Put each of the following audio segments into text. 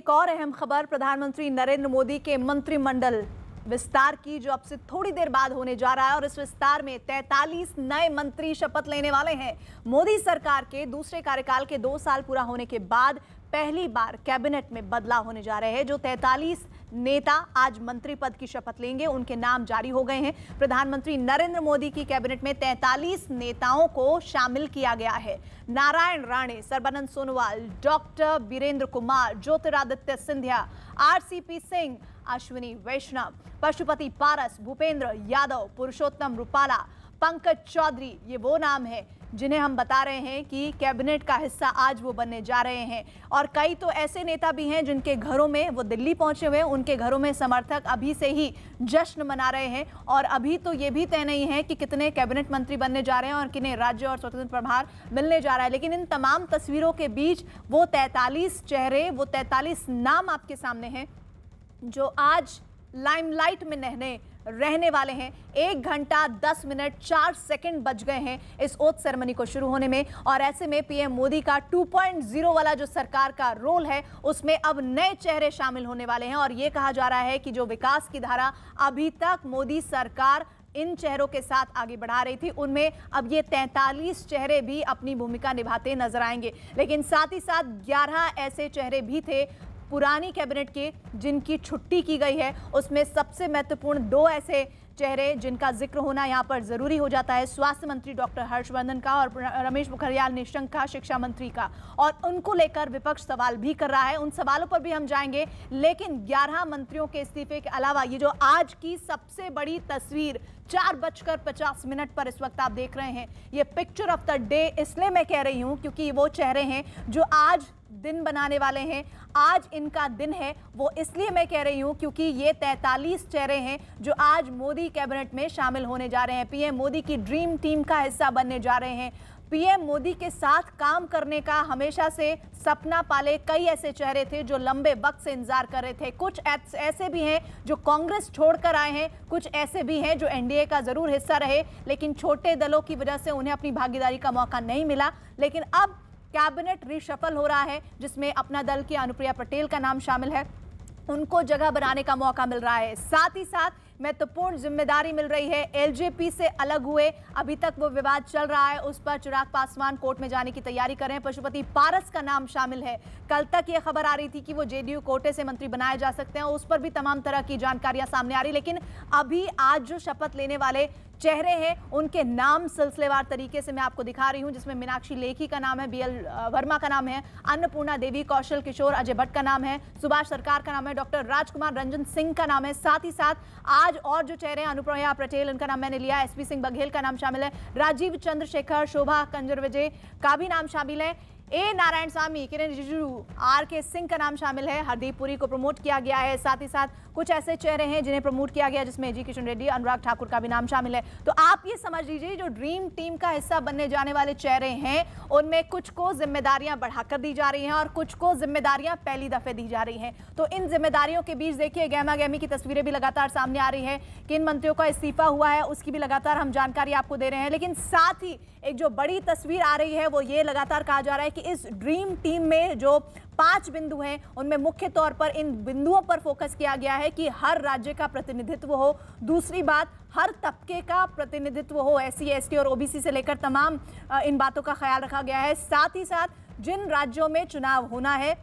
एक और अहम खबर प्रधानमंत्री नरेंद्र मोदी के मंत्रिमंडल विस्तार की, जो अब से थोड़ी देर बाद होने जा रहा है। और इस विस्तार में 43 नए मंत्री शपथ लेने वाले हैं। मोदी सरकार के दूसरे कार्यकाल के 2 साल पूरा होने के बाद पहली बार कैबिनेट में बदलाव होने जा रहे हैं। जो 43 नेता आज मंत्री पद की शपथ लेंगे, उनके नाम जारी हो गए हैं। प्रधानमंत्री नरेंद्र मोदी की कैबिनेट में 43 नेताओं को शामिल किया गया है। नारायण राणे, सर्बानंद सोनोवाल, डॉक्टर वीरेंद्र कुमार, ज्योतिरादित्य सिंधिया, आरसीपी सिंह, अश्विनी वैष्णव, पशुपति पारस, भूपेंद्र यादव, पुरुषोत्तम रूपाला, पंकज चौधरी, ये वो नाम है जिन्हें हम बता रहे हैं कि कैबिनेट का हिस्सा आज वो बनने जा रहे हैं। और कई तो ऐसे नेता भी हैं जिनके घरों में वो दिल्ली पहुंचे हुए हैं, उनके घरों में समर्थक अभी से ही जश्न मना रहे हैं। और अभी तो ये भी तय नहीं है कि कितने कैबिनेट मंत्री बनने जा रहे हैं और किन्हें राज्य और स्वतंत्र प्रभार मिलने जा रहा है। लेकिन इन तमाम तस्वीरों के बीच वो 43 चेहरे, वो 43 नाम आपके सामने हैं जो आज लाइमलाइट में रहने वाले हैं। 1 घंटा 10 मिनट 4 सेकंड बच गए हैं इस ओथ सेरेमनी को शुरू होने में। और ऐसे में पीएम मोदी का 2.0 वाला जो सरकार का रोल है, उसमें अब नए चेहरे शामिल होने वाले हैं। और ये कहा जा रहा है कि जो विकास की धारा अभी तक मोदी सरकार इन चेहरों के साथ आगे बढ़ा रही थी, उनमें अब ये 43 चेहरे भी अपनी भूमिका निभाते नजर आएंगे। लेकिन साथ ही साथ 11 ऐसे चेहरे भी थे पुरानी कैबिनेट के जिनकी छुट्टी की गई है। उसमें सबसे महत्वपूर्ण 2 ऐसे चेहरे जिनका जिक्र होना यहाँ पर जरूरी हो जाता है, स्वास्थ्य मंत्री डॉक्टर हर्षवर्धन का और रमेश पोखरियाल निशंक का, शिक्षा मंत्री का। और उनको लेकर विपक्ष सवाल भी कर रहा है, उन सवालों पर भी हम जाएंगे। लेकिन 11 मंत्रियों के इस्तीफे के अलावा ये जो आज की सबसे बड़ी तस्वीर 4:50 पर इस वक्त आप देख रहे हैं, ये पिक्चर ऑफ द डे इसलिए मैं कह रही हूं क्योंकि वो चेहरे हैं जो आज दिन बनाने वाले हैं। आज इनका दिन है, वो इसलिए मैं कह रही हूं क्योंकि ये 43 चेहरे हैं जो आज मोदी कैबिनेट में शामिल होने जा रहे हैं, पीएम मोदी की ड्रीम टीम का हिस्सा बनने जा रहे हैं। पीएम मोदी के साथ काम करने का हमेशा से सपना पाले कई ऐसे चेहरे थे जो लंबे वक्त से इंतजार कर रहे थे। कुछ ऐसे भी हैं जो कांग्रेस छोड़कर आए हैं, कुछ ऐसे भी हैं जो एनडीए का जरूर हिस्सा रहे, लेकिन छोटे दलों की वजह से उन्हें अपनी भागीदारी का मौका नहीं मिला। लेकिन अब कैबिनेट रिशफल हो रहा है जिसमें अपना दल की अनुप्रिया पटेल का नाम शामिल है, उनको जगह बनाने का मौका मिल रहा है। साथ ही साथ महत्वपूर्ण जिम्मेदारी मिल रही है। एलजेपी से अलग हुए, अभी तक वो विवाद चल रहा है, उस पर चिराग पासवान कोर्ट में जाने की तैयारी कर रहे हैं। पशुपति पारस का नाम शामिल है। कल तक ये खबर आ रही थी कि वो जेडीयू कोटे से मंत्री बनाए जा सकते हैं, उस पर भी तमाम तरह की जानकारियां सामने आ रही। लेकिन अभी आज जो शपथ लेने वाले चेहरे हैं उनके नाम सिलसिलेवार तरीके से मैं आपको दिखा रही हूं, जिसमें मीनाक्षी लेखी का नाम है, बीएल वर्मा का नाम है, अन्नपूर्णा देवी, कौशल किशोर, अजय भट्ट का नाम है, सुभाष सरकार का नाम है, डॉक्टर राजकुमार रंजन सिंह का नाम है। साथ ही साथ आज और जो चेहरे हैं, अनुप्रिया पटेल, उनका नाम मैंने लिया, एसपी सिंह बघेल का नाम शामिल है, राजीव चंद्रशेखर, शोभा कंजरविजय का भी नाम शामिल है, ए नारायण स्वामी, किरण रिजिजू, आरके सिंह का नाम शामिल है, हरदीप पुरी को प्रमोट किया गया है। साथ ही साथ कुछ ऐसे चेहरे हैं जिन्हें प्रमोट किया गया जिसमें जी किशन रेड्डी, अनुराग ठाकुर का भी नाम शामिल है। तो आप ये समझ लीजिए जो ड्रीम टीम का हिस्सा बनने जाने वाले चेहरे हैं उनमें कुछ को जिम्मेदारियां बढ़ाकर दी जा रही हैं और कुछ को जिम्मेदारियां पहली दफे दी जा रही हैं। तो इन जिम्मेदारियों के बीच देखिए गहमा गहमी की तस्वीरें भी लगातार सामने आ रही है। किन मंत्रियों का इस्तीफा हुआ है उसकी भी लगातार हम जानकारी आपको दे रहे हैं। लेकिन साथ ही एक जो बड़ी तस्वीर आ रही है वो ये लगातार कहा जा रहा है कि इस ड्रीम टीम में जो 5 बिंदु हैं उनमें मुख्य तौर पर इन बिंदुओं पर फोकस किया गया है कि हर राज्य का प्रतिनिधित्व हो। दूसरी बात, हर तबके का प्रतिनिधित्व हो, एससी, एसटी और ओबीसी से लेकर तमाम इन बातों का ख्याल रखा गया है। साथ ही साथ जिन राज्यों में चुनाव होना है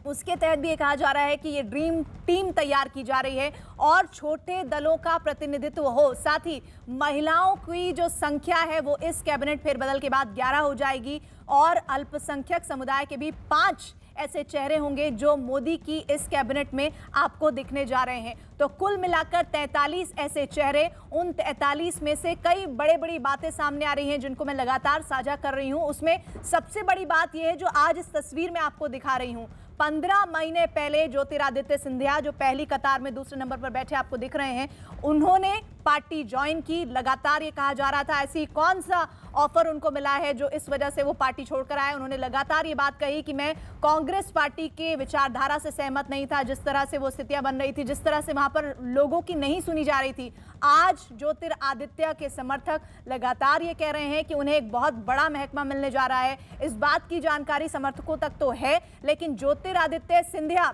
उसके तहत भी ये कहा जा रहा है कि ये ड्रीम टीम तैयार की जा रही है और छोटे दलों का प्रतिनिधित्व हो। साथ ही महिलाओं की जो संख्या है वो इस कैबिनेट फेरबदल के बाद 11 हो जाएगी और अल्पसंख्यक समुदाय के भी 5 ऐसे चेहरे होंगे जो मोदी की इस कैबिनेट में आपको दिखने जा रहे हैं। तो कुल मिलाकर 43 ऐसे चेहरे, उन 43 में से कई बड़ी बातें सामने आ रही हैं जिनको मैं लगातार साझा कर रही हूं। उसमें सबसे बड़ी बात यह है जो आज इस तस्वीर में आपको दिखा रही हूं। 15 महीने पहले ज्योतिरादित्य सिंधिया जो पहली कतार में दूसरे नंबर पर बैठे आपको दिख रहे हैं, उन्होंने पार्टी ज्वाइन की। लगातार ये कहा जा रहा था ऐसी कौन सा ऑफर उनको मिला है जो इस वजह से वो पार्टी छोड़कर आए। उन्होंने लगातार ये बात कही कि मैं कांग्रेस पार्टी के विचारधारा से सहमत नहीं था, जिस तरह से वो स्थितियां बन रही थी, जिस तरह से वहां पर लोगों की नहीं सुनी जा रही थी। आज ज्योतिरादित्य के समर्थक लगातार ये कह रहे हैं कि उन्हें एक बहुत बड़ा महकमा मिलने जा रहा है। इस बात की जानकारी समर्थकों तक तो है, लेकिन ज्योतिरादित्य सिंधिया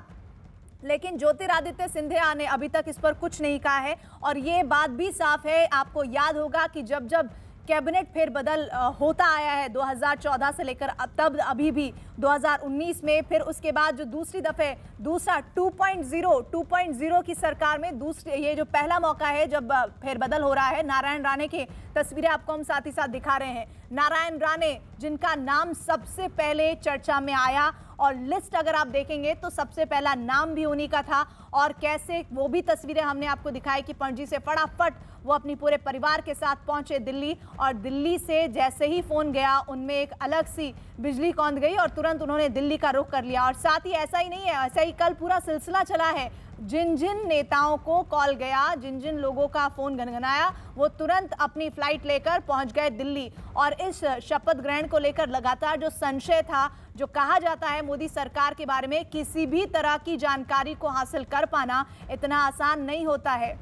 लेकिन ज्योतिरादित्य सिंधिया ने अभी तक इस पर कुछ नहीं कहा है। और ये बात भी साफ है, आपको याद होगा कि जब जब कैबिनेट फेरबदल होता आया है 2014 से लेकर तब अभी भी 2019 में, फिर उसके बाद जो दूसरा 2.0 की सरकार में ये जो पहला मौका है जब फेरबदल हो रहा है। नारायण राणे की तस्वीरें आपको हम साथ ही साथ दिखा रहे हैं। नारायण राणे जिनका नाम सबसे पहले चर्चा में आया और लिस्ट अगर आप देखेंगे तो सबसे पहला नाम भी उन्हीं का था। और कैसे वो भी तस्वीरें हमने आपको दिखाई कि पणजी से फटाफट वो अपनी पूरे परिवार के साथ पहुंचे दिल्ली, और दिल्ली से जैसे ही फोन गया उनमें एक अलग सी बिजली कौंध गई और तुरंत उन्होंने दिल्ली का रुख कर लिया। और साथ ही ऐसा ही नहीं है, ऐसा ही कल पूरा सिलसिला चला है। जिन जिन नेताओं को कॉल गया, जिन जिन लोगों का फोन गनगनाया, वो तुरंत अपनी फ्लाइट लेकर पहुंच गए दिल्ली। और इस शपथ ग्रहण को लेकर लगातार जो संशय था, जो कहा जाता है मोदी सरकार के बारे में किसी भी तरह की जानकारी को हासिल कर पाना इतना आसान नहीं होता है।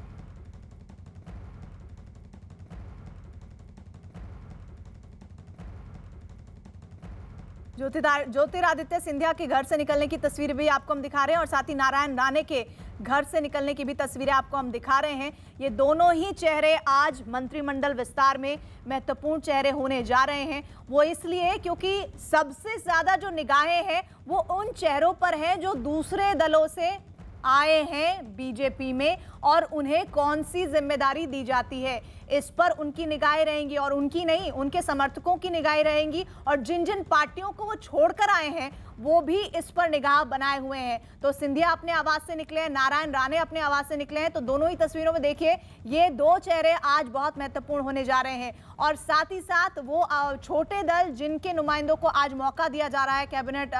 ज्योतिरादित्य सिंधिया के घर से निकलने की तस्वीर भी आपको हम दिखा रहे हैं और साथ ही नारायण राणे के घर से निकलने की भी तस्वीरें आपको हम दिखा रहे हैं। ये दोनों ही चेहरे आज मंत्रिमंडल विस्तार में महत्वपूर्ण चेहरे होने जा रहे हैं। वो इसलिए क्योंकि सबसे ज्यादा जो निगाहें हैं वो उन चेहरों पर हैं जो दूसरे दलों से आए हैं बीजेपी में, और उन्हें कौन सी जिम्मेदारी दी जाती है इस पर उनकी निगाहें रहेंगी। और उनकी नहीं, उनके समर्थकों की निगाहें रहेंगी। और जिन जिन पार्टियों को वो छोड़कर आए हैं वो भी इस पर निगाह बनाए हुए हैं। तो सिंधिया अपने आवाज से निकले हैं, नारायण राणे अपने आवाज से निकले हैं। तो दोनों ही तस्वीरों में देखिए ये दो चेहरे आज बहुत महत्वपूर्ण होने जा रहे हैं। और साथ ही साथ वो छोटे दल जिनके नुमाइंदों को आज मौका दिया जा रहा है कैबिनेट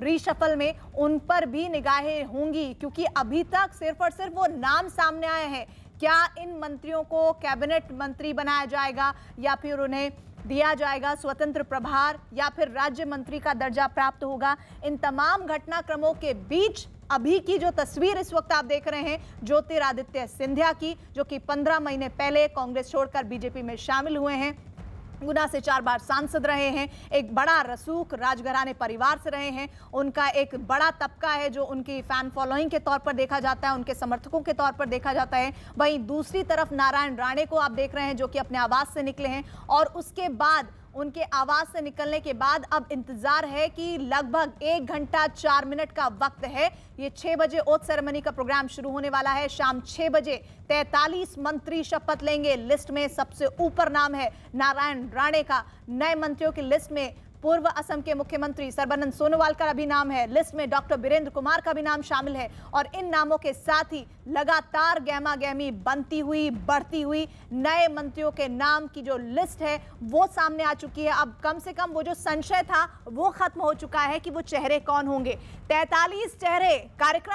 रीशफल में, उन पर भी निगाहें होंगी। क्योंकि अभी तक सिर्फ और सिर्फ वो नाम सामने आए हैं। क्या इन मंत्रियों को कैबिनेट मंत्री बनाया जाएगा या फिर उन्हें दिया जाएगा स्वतंत्र प्रभार या फिर राज्य मंत्री का दर्जा प्राप्त होगा? इन तमाम घटनाक्रमों के बीच अभी की जो तस्वीर इस वक्त आप देख रहे हैं ज्योतिरादित्य सिंधिया की, जो कि 15 महीने पहले कांग्रेस छोड़कर बीजेपी में शामिल हुए हैं, गुना से 4 बार सांसद रहे हैं, एक बड़ा रसूख राजघराने परिवार से रहे हैं। उनका एक बड़ा तबका है जो उनकी फैन फॉलोइंग के तौर पर देखा जाता है, उनके समर्थकों के तौर पर देखा जाता है। वहीं दूसरी तरफ नारायण राणे को आप देख रहे हैं जो कि अपने आवास से निकले हैं। और उसके बाद उनके आवास से निकलने के बाद अब इंतजार है कि लगभग 1 घंटा 4 मिनट का वक्त है। ये 6 बजे ओथ सेरेमनी का प्रोग्राम शुरू होने वाला है। शाम 6 बजे 43 मंत्री शपथ लेंगे। लिस्ट में सबसे ऊपर नाम है नारायण राणे का। नए मंत्रियों की लिस्ट में पूर्व असम के मुख्यमंत्री सर्बानंद सोनोवाल का भी नाम है। लिस्ट में डॉक्टर वीरेंद्र कुमार का भी नाम शामिल है। और इन नामों के साथ ही लगातार गहमा गहमी बनती हुई, बढ़ती हुई नए मंत्रियों के नाम की जो लिस्ट है वो सामने आ चुकी है। अब कम से कम वो जो संशय था वो खत्म हो चुका है कि वो चेहरे कौन होंगे। 43 चेहरे कार्यक्रम